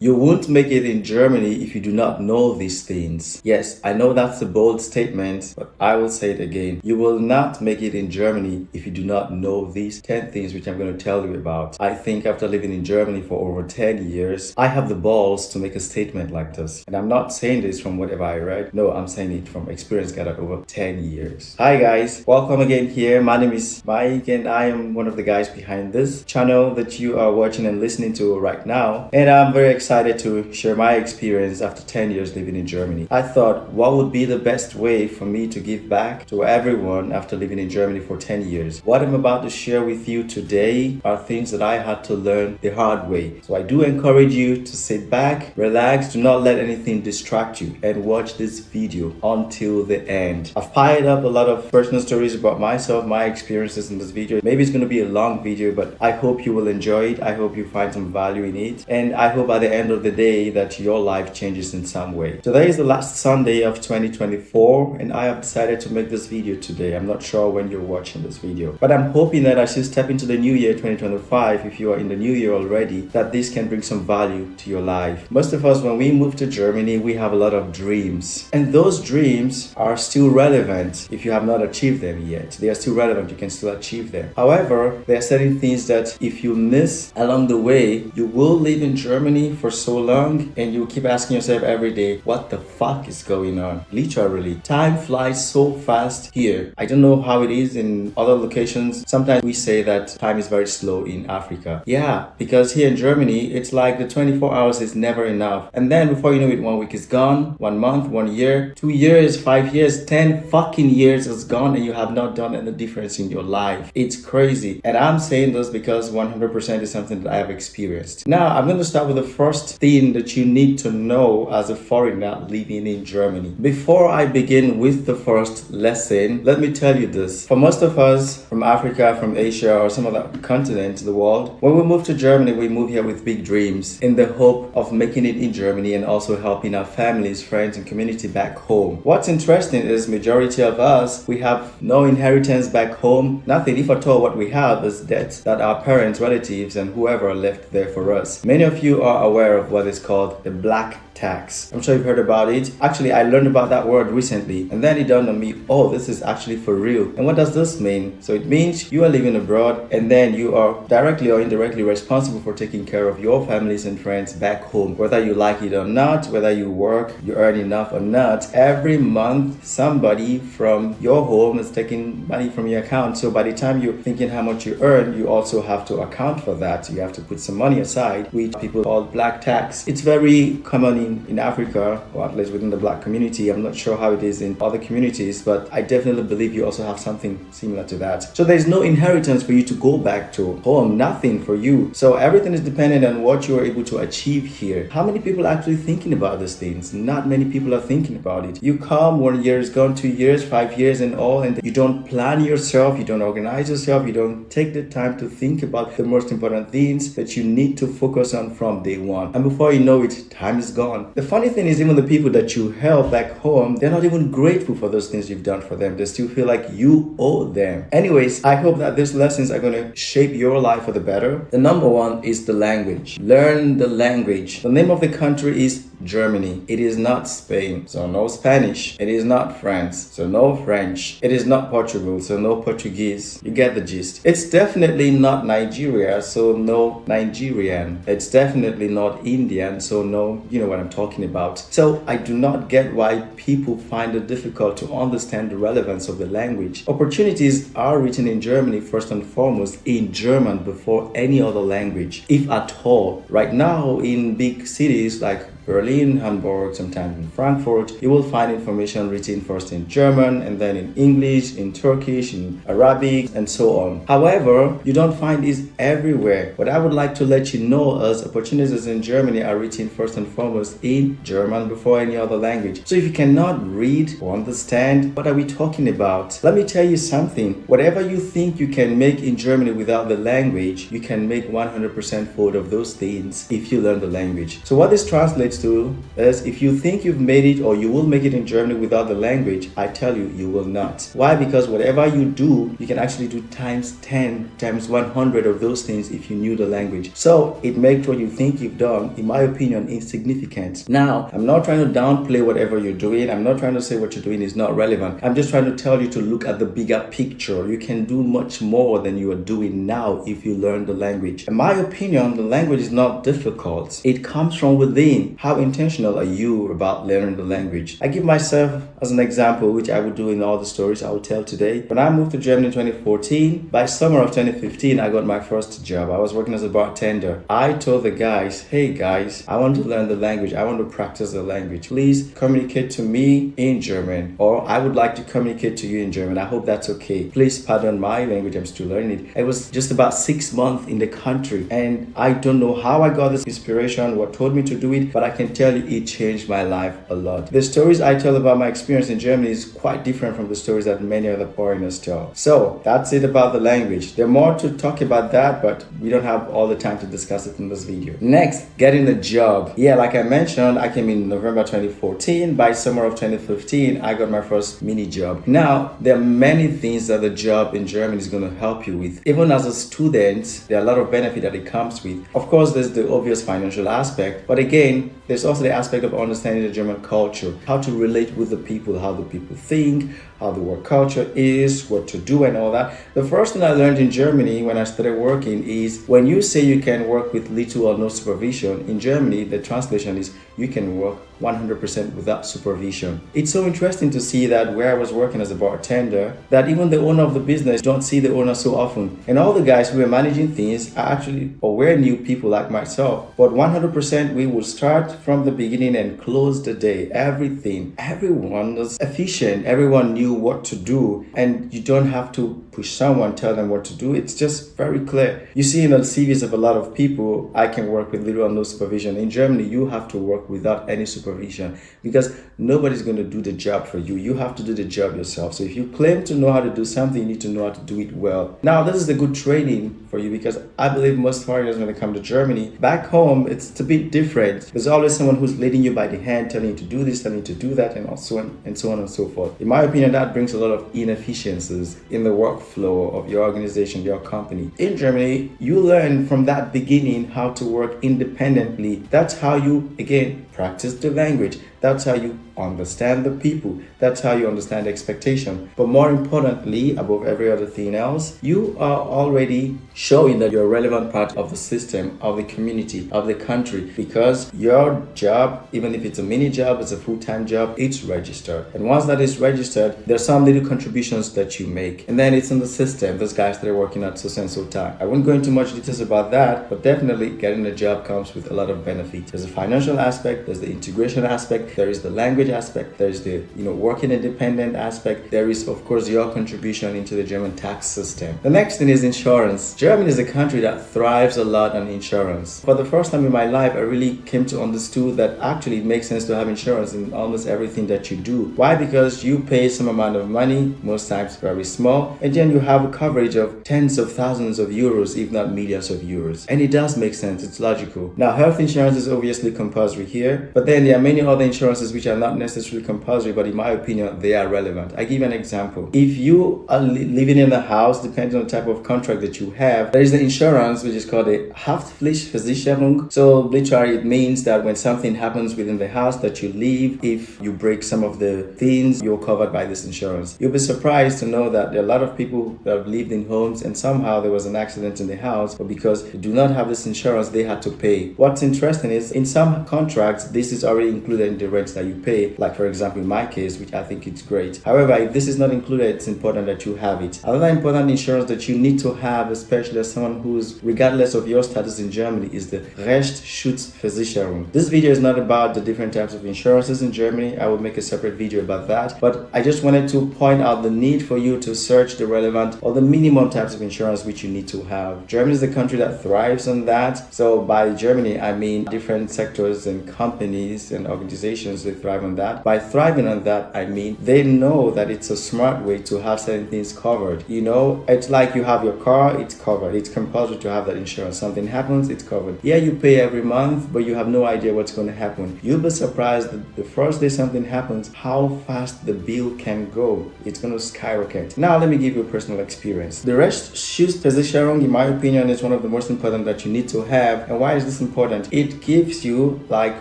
You won't make it in Germany if you do not know these things. Yes, I know that's a bold statement, but I will say it again. You will not make it in Germany if you do not know these 10 things which I'm going to tell you about. I think after living in Germany for over 10 years, I have the balls to make a statement like this. And I'm not saying this from whatever I read. No, I'm saying it from experience gathered over 10 years. Hi guys, welcome again here. My name is Mike and I am one of the guys behind this channel that you are watching and listening to right now. And I'm very excited to share my experience after 10 years living in Germany. I thought, what would be the best way for me to give back to everyone after living in Germany for 10 years? What I'm about to share with you today are things that I had to learn the hard way. So I do encourage you to sit back, relax, do not let anything distract you, and watch this video until the end. I've piled up a lot of personal stories about myself, my experiences in this video. Maybe it's going to be a long video, but I hope you will enjoy it. I hope you find some value in it. And I hope by the end of the day that your life changes in some way. Today is the last Sunday of 2024 and I have decided to make this video today. I'm not sure when you're watching this video, but I'm hoping that as you step into the new year 2025, if you are in the new year already, that this can bring some value to your life. Most of us, when we move to Germany, we have a lot of dreams, and those dreams are still relevant if you have not achieved them yet. They are still relevant, you can still achieve them. However, there are certain things that if you miss along the way, you will live in Germany for so long and you keep asking yourself every day, what the fuck is going on? Literally, time flies so fast here. I don't know how it is in other locations. Sometimes we say that time is very slow in Africa. Yeah, because here in Germany, it's like the 24 hours is never enough. And then before you know it, 1 week is gone, 1 month, 1 year, 2 years, 5 years, 10 fucking years is gone and you have not done any difference in your life. It's crazy. And I'm saying this because 100% is something that I have experienced. Now, I'm going to start with the first thing that you need to know as a foreigner living in Germany. Before I begin with the first lesson, let me tell you this. For most of us from Africa, from Asia, or some other continent in the world, when we move to Germany, we move here with big dreams in the hope of making it in Germany and also helping our families, friends, and community back home. What's interesting is majority of us, we have no inheritance back home, nothing. If at all, what we have is debts that our parents, relatives, and whoever left there for us. Many of you are aware of what is called the black tax. I'm sure you've heard about it. Actually, I learned about that word recently and then it dawned on me, oh, this is actually for real. And what does this mean? So it means you are living abroad and then you are directly or indirectly responsible for taking care of your families and friends back home. Whether you like it or not, whether you work, you earn enough or not, every month somebody from your home is taking money from your account. So by the time you're thinking how much you earn, you also have to account for that. You have to put some money aside, which people call black tax. It's very common in Africa, or at least within the black community. I'm not sure how it is in other communities, but I definitely believe you also have something similar to that. So there's no inheritance for you to go back to home, nothing for you. So everything is dependent on what you are able to achieve here. How many people are actually thinking about these things? Not many people are thinking about it. You come, 1 year is gone, 2 years, 5 years and all, and you don't plan yourself, you don't organize yourself, you don't take the time to think about the most important things that you need to focus on from day one. And before you know it, time is gone. The funny thing is, even the people that you help back home, they're not even grateful for those things you've done for them. They still feel like you owe them. Anyways, I hope that these lessons are going to shape your life for the better. The number one is the language. Learn the language. The name of the country is Germany. It is not Spain, so no Spanish. It is not France, so no French. It is not Portugal, so no Portuguese. You get the gist. It's definitely not Nigeria, so no Nigerian. It's definitely not Indian, so no, you know what I'm talking about. So I do not get why people find it difficult to understand the relevance of the language. Opportunities are written in Germany first and foremost in German before any other language, if at all. Right now in big cities like Berlin, Hamburg, sometimes in Frankfurt, you will find information written first in German and then in English, in Turkish, in Arabic, and so on. However, you don't find this everywhere. What I would like to let you know is opportunities in Germany are written first and foremost in German before any other language. So if you cannot read or understand, what are we talking about? Let me tell you something. Whatever you think you can make in Germany without the language, you can make 100% fold of those things if you learn the language. So what this translates this too is if you think you've made it or you will make it in Germany without the language, I tell you, you will not. Why? Because whatever you do, you can actually do times 10, times 100 of those things if you knew the language. So it makes what you think you've done, in my opinion, insignificant. Now, I'm not trying to downplay whatever you're doing. I'm not trying to say what you're doing is not relevant. I'm just trying to tell you to look at the bigger picture. You can do much more than you are doing now if you learn the language. In my opinion, the language is not difficult. It comes from within. How intentional are you about learning the language? I give myself as an example, which I will do in all the stories I will tell today. When I moved to Germany in 2014, by summer of 2015, I got my first job. I was working as a bartender. I told the guys, hey guys, I want to learn the language. I want to practice the language. Please communicate to me in German, or I would like to communicate to you in German. I hope that's okay. Please pardon my language. I'm still learning it. It was just about 6 months in the country, and I don't know how I got this inspiration, what told me to do it, but I can tell you it changed my life a lot. The stories I tell about my experience in Germany is quite different from the stories that many other foreigners tell. So that's it about the language. There's more to talk about that, but we don't have all the time to discuss it in this video. Next, getting a job. Yeah, like I mentioned, I came in November 2014. By summer of 2015, I got my first mini job. Now, there are many things that the job in Germany is going to help you with. Even as a student, there are a lot of benefit that it comes with. Of course, there's the obvious financial aspect, but again, there's also the aspect of understanding the German culture, how to relate with the people, how the people think, how the work culture is, what to do and all that. The first thing I learned in Germany when I started working is when you say you can work with little or no supervision, in Germany, the translation is you can work 100% without supervision. It's so interesting to see that where I was working as a bartender, that even the owner of the business don't see the owner so often. And all the guys who were managing things are actually aware new people like myself. But 100% we will start from the beginning and close the day. Everyone was efficient. Everyone knew what to do, and you don't have to push someone, tell them what to do. It's just very clear. You see in the CVs of a lot of people, I can work with little or no supervision. In Germany, you have to work without any supervision because nobody's going to do the job for you. You have to do the job yourself. So if you claim to know how to do something, you need to know how to do it well. Now, this is a good training for you because I believe most foreigners, when they come to Germany, back home, it's a bit different. There's always someone who's leading you by the hand, telling you to do this, telling you to do that, and so on and so on and so forth. In my opinion, that brings a lot of inefficiencies in the workflow of your organization, your company. In Germany, you learn from that beginning how to work independently. That's how you, again, practice the language. That's how you understand the people. That's how you understand the expectation. But more importantly, above every other thing else, you are already showing that you're a relevant part of the system, of the community, of the country, because your job, even if it's a mini job, it's a full-time job, it's registered. And once that is registered, there's some little contributions that you make. And then it's in the system. Those guys that are working at so and so time. I won't go into much details about that, but definitely getting a job comes with a lot of benefit. There's a financial aspect, there's the integration aspect, there is the language aspect, there's the working independent aspect, there is of course your contribution into the German tax system. The next thing is insurance. Germany is a country that thrives a lot on insurance. For the first time in my life, I really came to understand that actually it makes sense to have insurance in almost everything that you do. Why? Because you pay some amount of money, most times very small, and then you have a coverage of tens of thousands of euros, if not millions of euros. And it does make sense, it's logical. Now, health insurance is obviously compulsory here, but then there are many other insurances which are not necessarily compulsory, but in my opinion, they are relevant. I give you an example. If you are living in a house, depending on the type of contract that you have, there is the insurance which is called a Haftpflichtversicherung. So literally it means that when something happens within the house that you live, if you break some of the things, you're covered by this insurance. You'll be surprised to know that there are a lot of people that have lived in homes and somehow there was an accident in the house, but because they do not have this insurance, they had to pay. What's interesting is in some contracts, this is already included in the rents that you pay, like for example in my case, which I think it's great. However, if this is not included, it's important that you have it. Another important insurance that you need to have, especially as someone who's regardless of your status in Germany, is the Rechtsschutzversicherung. This video is not about the different types of insurances in Germany. I will make a separate video about that, but I just wanted to point out the need for you to search the relevant or the minimum types of insurance which you need to have. Germany is a country that thrives on that. So by Germany, I mean different sectors and companies and organizations organizations, they thrive on that. By thriving on that, I mean they know that it's a smart way to have certain things covered. You know, it's like you have your car, it's covered. It's compulsory to have that insurance. Something happens, it's covered. Yeah, you pay every month, but you have no idea what's going to happen. You'll be surprised that the first day something happens, how fast the bill can go. It's going to skyrocket. Now, let me give you a personal experience. The Rechtsschutz in my opinion, is one of the most important that you need to have. And why is this important? It gives you like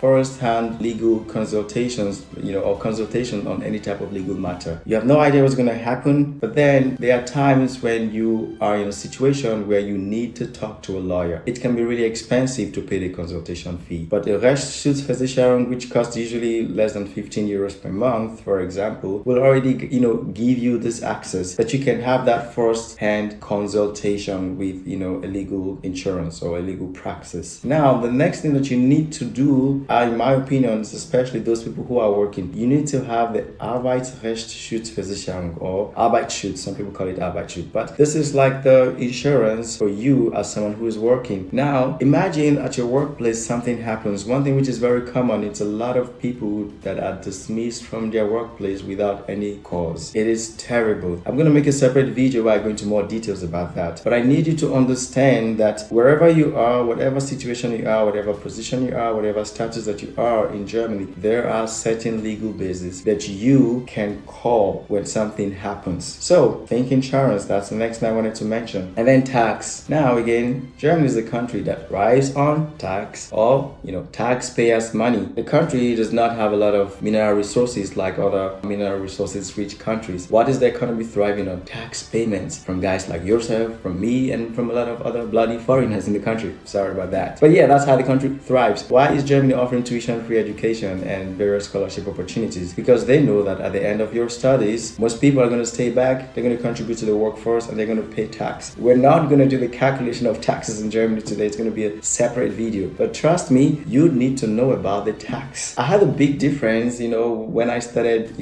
first-hand legal consultations, or consultation on any type of legal matter. You have no idea what's going to happen, but then there are times when you are in a situation where you need to talk to a lawyer. It can be really expensive to pay the consultation fee, but the Rechtsschutzversicherung, which costs usually less than 15 euros per month, for example, will already, give you this access that you can have that first-hand consultation with, a legal insurance or a legal praxis. Now, the next thing that you need to do, in my opinion, especially those people who are working, you need to have the Arbeitsrechtsschutzversicherung or Arbeitsschutz. Some people call it Arbeitsschutz, but this is like the insurance for you as someone who is working. Now, imagine at your workplace something happens. One thing which is very common, it's a lot of people that are dismissed from their workplace without any cause. It is terrible. I'm going to make a separate video where I go into more details about that, but I need you to understand that wherever you are, whatever situation you are, whatever position you are, whatever status that you are in Germany, there are certain legal bases that you can call when something happens. So think insurance, that's the next thing I wanted to mention. And then tax. Now again, Germany is a country that thrives on tax, or taxpayers' money. The country does not have a lot of mineral resources like other mineral resources rich countries. What is the economy thriving on? Tax payments from guys like yourself, from me, and from a lot of other bloody foreigners in the country. Sorry about that. But yeah, that's how the country thrives. Why is Germany offering tuition-free education and various scholarship opportunities? Because they know that at the end of your studies, most people are going to stay back, they're going to contribute to the workforce, and they're going to pay tax. We're not going to do the calculation of taxes in Germany today. It's going to be a separate video. But trust me, you need to know about the tax. I had a big difference, when I started,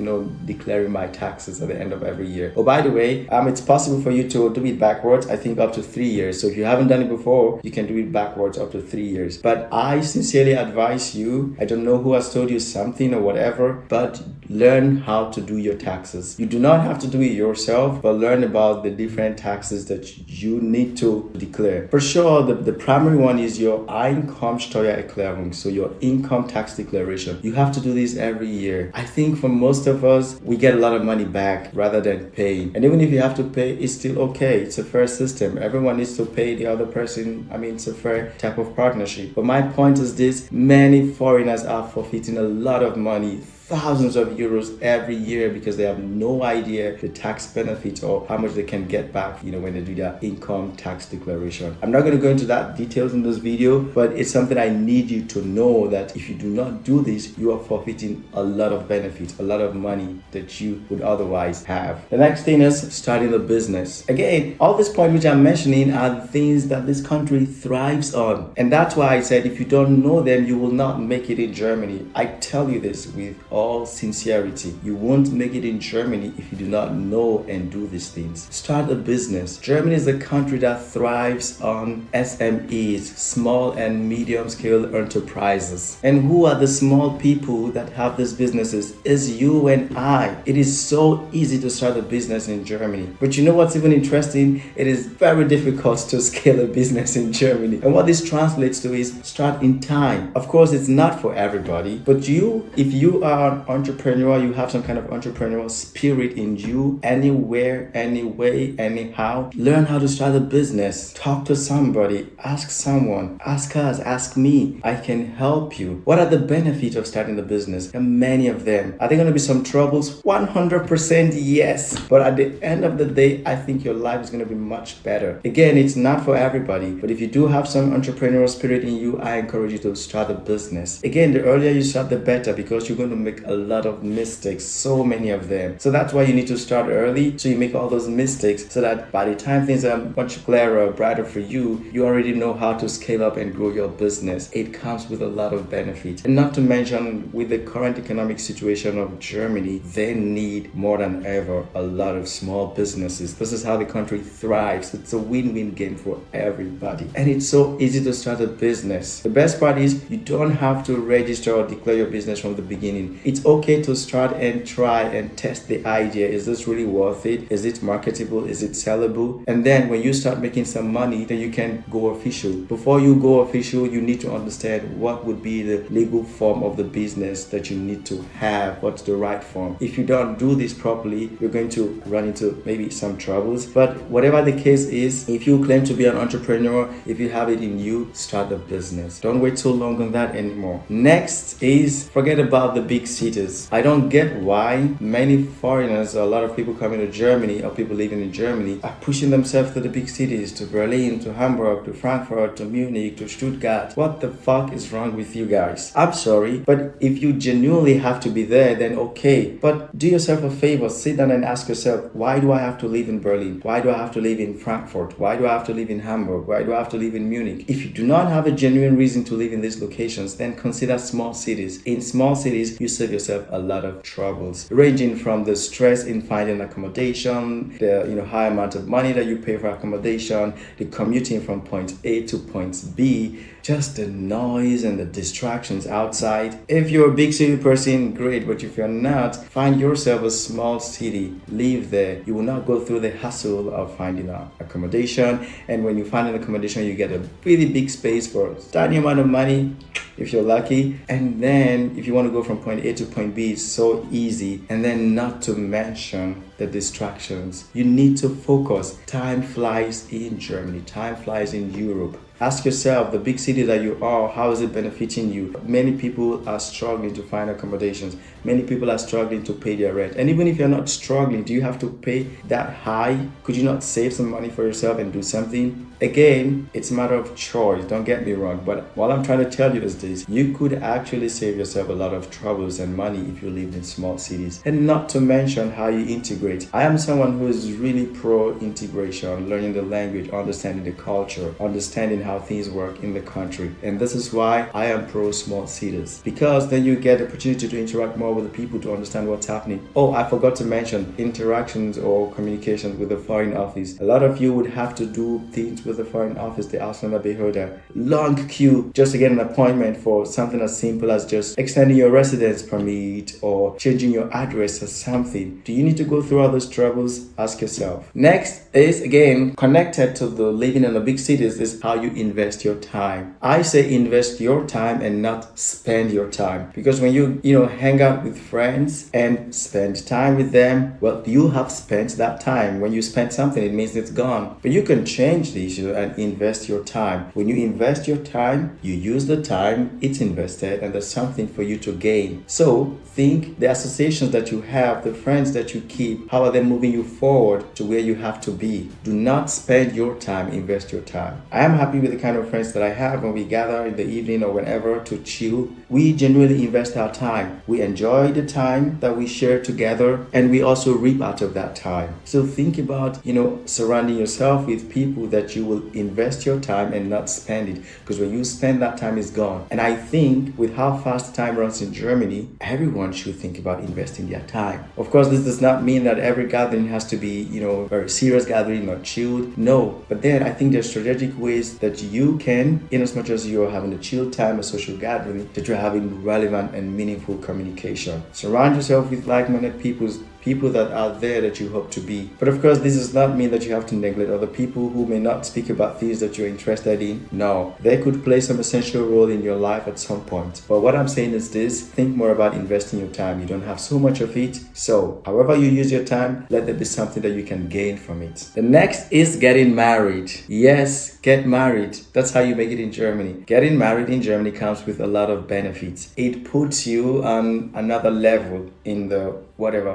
declaring my taxes at the end of every year. Oh, by the way, it's possible for you to do it backwards, I think up to 3 years. So if you haven't done it before, you can do it backwards up to 3 years. But I sincerely advise you, I don't know who has told you something or whatever, but learn how to do your taxes. You do not have to do it yourself, but learn about the different taxes that you need to declare. For sure, the primary one is your Einkommensteuererklärung, so your income tax declaration. You have to do this every year. I think for most of us, we get a lot of money back rather than paying. And even if you have to pay, it's still okay. It's a fair system. Everyone needs to pay the other person. It's a fair type of partnership. But my point is this: many foreigners are forfeiting a lot of money, thousands of euros every year, because they have no idea the tax benefits or how much they can get back, when they do their income tax declaration. I'm not going to go into that details in this video, but it's something I need you to know, that if you do not do this, you are forfeiting a lot of benefits, a lot of money that you would otherwise have. The next thing is starting a business. Again, all these points which I'm mentioning are things that this country thrives on. And that's why I said, if you don't know them, you will not make it in Germany. I tell you this with all sincerity. You won't make it in Germany if you do not know and do these things. Start a business. Germany is a country that thrives on SMEs, small and medium scale enterprises. And who are the small people that have these businesses? Is you and I. It is so easy to start a business in Germany. But you know what's even interesting? It is very difficult to scale a business in Germany. And what this translates to is start in time. Of course, it's not for everybody, but if you are an entrepreneur, you have some kind of entrepreneurial spirit in you, anywhere, any way, anyhow, learn how to start a business. Talk to somebody, ask someone, ask us, ask me. I can help you. What are the benefits of starting a business? There are many of them. Are there going to be some troubles? 100% yes. But at the end of the day, I think your life is going to be much better. Again, it's not for everybody, but if you do have some entrepreneurial spirit in you, I encourage you to start a business. Again, the earlier you start, the better, because you're going to make make a lot of mistakes, so many of them. So that's why you need to start early, so you make all those mistakes, so that by the time things are much clearer, brighter for you, you already know how to scale up and grow your business. It comes with a lot of benefits. And not to mention, with the current economic situation of Germany, they need more than ever a lot of small businesses. This is how the country thrives. It's a win-win game for everybody. And it's so easy to start a business. The best part is you don't have to register or declare your business from the beginning. It's okay to start and try and test the idea. Is this really worth it? Is it marketable? Is it sellable? And then when you start making some money, then you can go official. Before you go official, you need to understand what would be the legal form of the business that you need to have. What's the right form? If you don't do this properly, you're going to run into maybe some troubles. But whatever the case is, if you claim to be an entrepreneur, if you have it in you, start a business. Don't wait so long on that anymore. Next is forget about the big cities. I don't get why many foreigners, or a lot of people coming to Germany, or people living in Germany, are pushing themselves to the big cities, to Berlin, to Hamburg, to Frankfurt, to Munich, to Stuttgart. What the fuck is wrong with you guys? I'm sorry, but if you genuinely have to be there, then okay. But do yourself a favor, sit down and ask yourself, why do I have to live in Berlin? Why do I have to live in Frankfurt? Why do I have to live in Hamburg? Why do I have to live in Munich? If you do not have a genuine reason to live in these locations, then consider small cities. In small cities, you save yourself a lot of troubles, ranging from the stress in finding accommodation, the high amount of money that you pay for accommodation, the commuting from point A to point B, just the noise and the distractions outside. If you're a big city person, great, but if you're not, find yourself a small city, live there. You will not go through the hassle of finding an accommodation, and when you find an accommodation, you get a really big space for a tiny amount of money, if you're lucky. And then if you want to go from point A to point B, it's so easy. And then not to mention the distractions. You need to focus. Time flies in Germany. Time flies in Europe. Ask yourself, the big city that you are, how is it benefiting you? Many people are struggling to find accommodations. Many people are struggling to pay their rent. And even if you're not struggling, do you have to pay that high? Could you not save some money for yourself and do something? Again, it's a matter of choice, don't get me wrong, but what I'm trying to tell you is this: you could actually save yourself a lot of troubles and money if you lived in small cities. And not to mention how you integrate. I am someone who is really pro integration, learning the language, understanding the culture, understanding how things work in the country. And this is why I am pro small cities, because then you get the opportunity to interact more with the people, to understand what's happening. Oh, I forgot to mention interactions or communications with the foreign office. A lot of you would have to do things with the foreign office, the Ausländer Behörde. Long queue just to get an appointment for something as simple as just extending your residence permit or changing your address or something. Do you need to go through all those troubles? Ask yourself. Next is, again, connected to the living in the big cities, is how you invest your time. I say invest your time and not spend your time, because when you hang out with friends and spend time with them, well, you have spent that time. When you spend something, it means it's gone. But you can change the issue and invest your time. When you invest your time, you use the time, it's invested, and there's something for you to gain. So think the associations that you have, the friends that you keep, how are they moving you forward to where you have to be? Do not spend your time, invest your time. I am happy with the kind of friends that I have. When we gather in the evening or whenever to chill, we genuinely invest our time. We enjoy the time that we share together, and we also reap out of that time. So think about, surrounding yourself with people that you will invest your time and not spend it, because when you spend that time, is gone. And I think with how fast time runs in Germany, everyone should think about investing their time. Of course, this does not mean that every gathering has to be, very serious gathering or chilled. No, but then I think there's strategic ways that you can, in as much as you're having a chill time, a social gathering, that you're having relevant and meaningful communication. Surround yourself with like-minded people that are there that you hope to be. But of course, this does not mean that you have to neglect other people who may not speak about things that you're interested in. No, they could play some essential role in your life at some point. But what I'm saying is this: think more about investing your time. You don't have so much of it. So however you use your time, let there be something that you can gain from it. The next is getting married. Yes, get married. That's how you make it in Germany. Getting married in Germany comes with a lot of benefits. It puts you on another level in the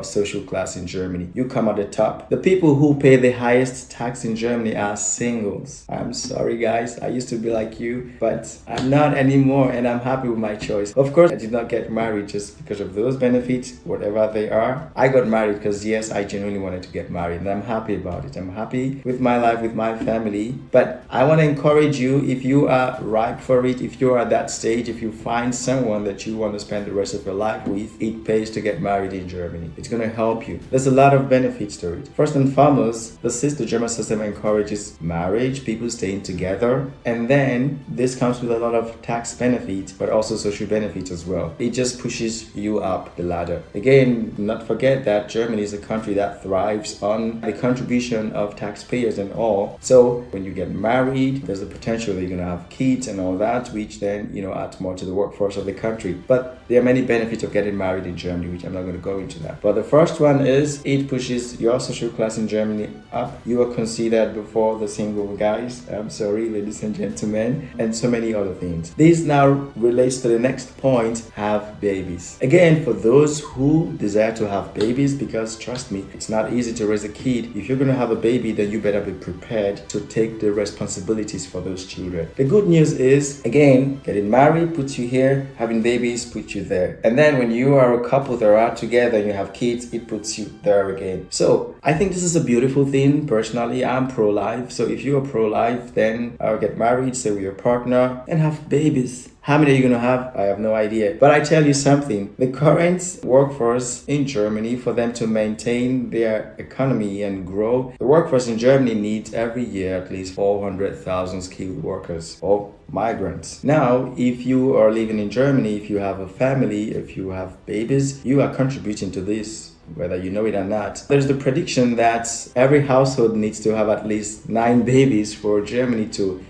social social class in Germany. You come at the top. The people who pay the highest tax in Germany are singles. I'm sorry guys, I used to be like you, but I'm not anymore, and I'm happy with my choice. Of course, I did not get married just because of those benefits, whatever they are. I got married because yes, I genuinely wanted to get married, and I'm happy about it. I'm happy with my life, with my family. But I want to encourage you, if you are ripe for it, if you're at that stage, if you find someone that you want to spend the rest of your life with, it pays to get married in Germany. It's going to help you. There's a lot of benefits to it. First and foremost, the German system encourages marriage, people staying together, and then this comes with a lot of tax benefits, but also social benefits as well. It just pushes you up the ladder. Again, not forget that Germany is a country that thrives on the contribution of taxpayers and all. So when you get married, there's a potential that you're going to have kids and all that, which then, adds more to the workforce of the country. But there are many benefits of getting married in Germany, which I'm not going to go into that. But the first one is it pushes your social class in Germany up. You are considered before the single guys. I'm sorry, ladies and gentlemen, and so many other things. This now relates to the next point, have babies. Again, for those who desire to have babies, because trust me, it's not easy to raise a kid. If you're going to have a baby, then you better be prepared to take the responsibilities for those children. The good news is, again, getting married puts you here, having babies puts you there. And then when you are a couple that are together and you have kids, it puts you there again. So I think this is a beautiful thing. Personally, I'm pro-life. So if you're pro-life, then get married, stay with your partner, and have babies. How many are you going to have? I have no idea. But I tell you something, the current workforce in Germany, for them to maintain their economy and grow, the workforce in Germany needs every year at least 400,000 skilled workers or migrants. Now, if you are living in Germany, if you have a family, if you have babies, you are contributing to this, whether you know it or not. There's the prediction that every household needs to have at least 9 babies for Germany to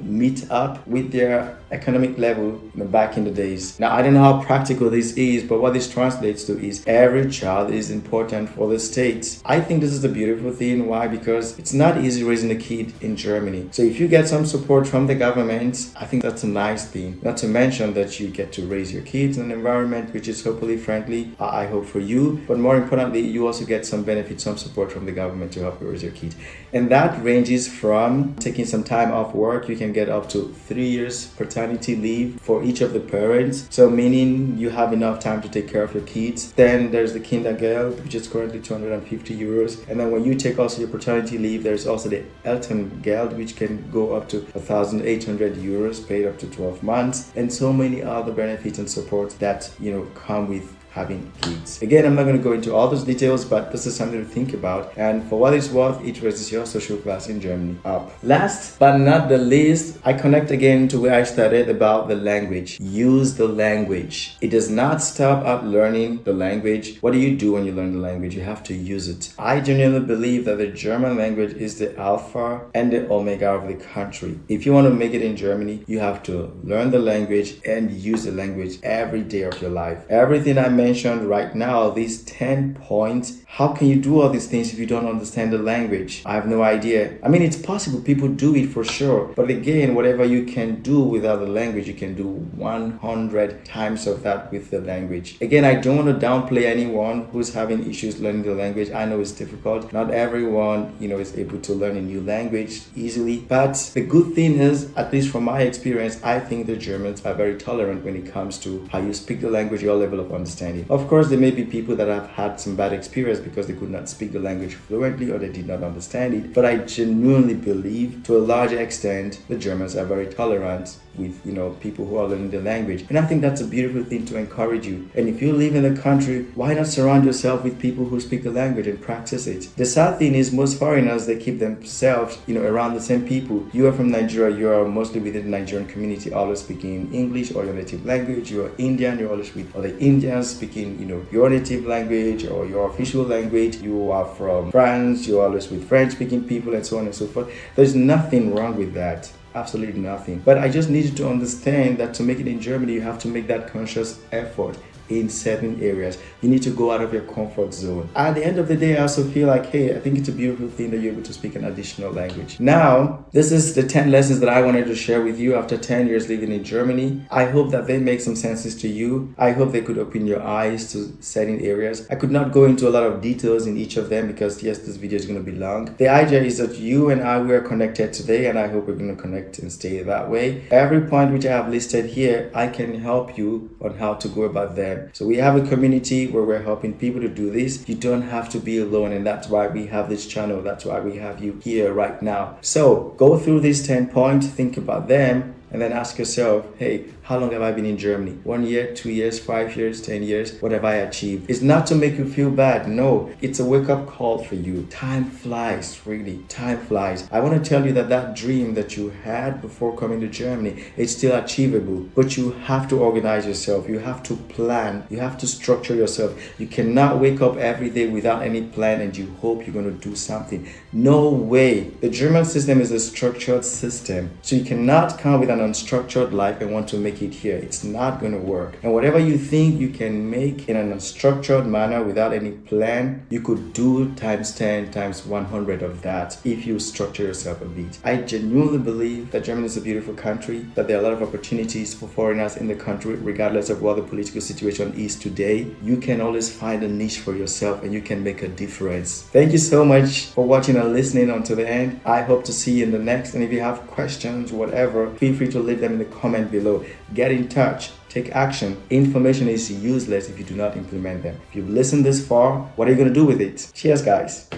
meet up with their economic level back in the days. Now, I don't know how practical this is, but what this translates to is every child is important for the state. I think this is a beautiful thing. Why? Because it's not easy raising a kid in Germany. So if you get some support from the government, I think that's a nice thing. Not to mention that you get to raise your kids in an environment which is hopefully friendly, I hope for you. But more importantly, you also get some benefits, some support from the government to help you raise your kids. And that ranges from taking some time off work. You can get up to 3 years paternity leave for each of the parents. So meaning you have enough time to take care of your kids. Then there's the Kindergeld, which is currently 250 euros. And then when you take also your paternity leave, there's also the Elterngeld, which can go up to 1,800 euros paid up to 12 months. And so many other benefits and supports that, come with having kids. Again, I'm not going to go into all those details, but this is something to think about. And for what it's worth, it raises your social class in Germany up. Last but not the least, I connect again to where I started about the language. Use the language. It does not stop at learning the language. What do you do when you learn the language? You have to use it. I genuinely believe that the German language is the alpha and the omega of the country. If you want to make it in Germany, you have to learn the language and use the language every day of your life. Everything I mentioned right now, these 10 points, how can you do all these things if you don't understand the language? I have no idea. I mean, it's possible, people do it for sure. But again, whatever you can do without the language, you can do 100 times of that with the language. Again, I don't want to downplay anyone who's having issues learning the language. I know it's difficult. Not everyone, is able to learn a new language easily. But the good thing is, at least from my experience, I think the Germans are very tolerant when it comes to how you speak the language, your level of understanding. Of course, there may be people that have had some bad experience because they could not speak the language fluently or they did not understand it. But I genuinely believe, to a large extent, the Germans are very tolerant with people who are learning the language. And I think that's a beautiful thing to encourage you. And if you live in the country, why not surround yourself with people who speak the language and practice it? The sad thing is, most foreigners, they keep themselves around the same people. You are from Nigeria, you are mostly within the Nigerian community, always speaking English or your native language. You are Indian, you're always with other Indians speaking your native language or your official language. You are from France, you're always with French speaking people, and so on and so forth. There's nothing wrong with that. Absolutely nothing. But I just need you to understand that to make it in Germany, you have to make that conscious effort in certain areas. You need to go out of your comfort zone. At the end of the day, I also feel like, hey, I think it's a beautiful thing that you're able to speak an additional language. Now, this is the 10 lessons that I wanted to share with you after 10 years living in Germany. I hope that they make some senses to you. I hope they could open your eyes to certain areas. I could not go into a lot of details in each of them because, yes, this video is going to be long. The idea is that you and I, we are connected today, and I hope we're going to connect and stay that way. Every point which I have listed here, I can help you on how to go about them. So we have a community where we're helping people to do this. You don't have to be alone, and that's why we have this channel. That's why we have you here right now. So go through these 10 points, think about them, and then ask yourself, hey, how long have I been in Germany? 1 year, 2 years, 5 years, 10 years? What have I achieved? It's not to make you feel bad. No, it's a wake-up call for you. Time flies, really. Time flies. I want to tell you that that dream that you had before coming to Germany, it's still achievable. But you have to organize yourself. You have to plan. You have to structure yourself. You cannot wake up every day without any plan and you hope you're going to do something. No way. The German system is a structured system. So you cannot come with an unstructured life and want to make it here. It's not going to work. And whatever you think you can make in an unstructured manner without any plan, you could do times 10 times 100 of that if you structure yourself a bit. I genuinely believe that Germany is a beautiful country, that there are a lot of opportunities for foreigners in the country regardless of what the political situation is today. You can always find a niche for yourself and you can make a difference. Thank you so much for watching and listening until the end. I hope to see you in the next, and if you have questions, whatever, feel free to leave them in the comment below. Get in touch. Take action. Information is useless if you do not implement them. If you've listened this far, what are you going to do with it? Cheers, guys.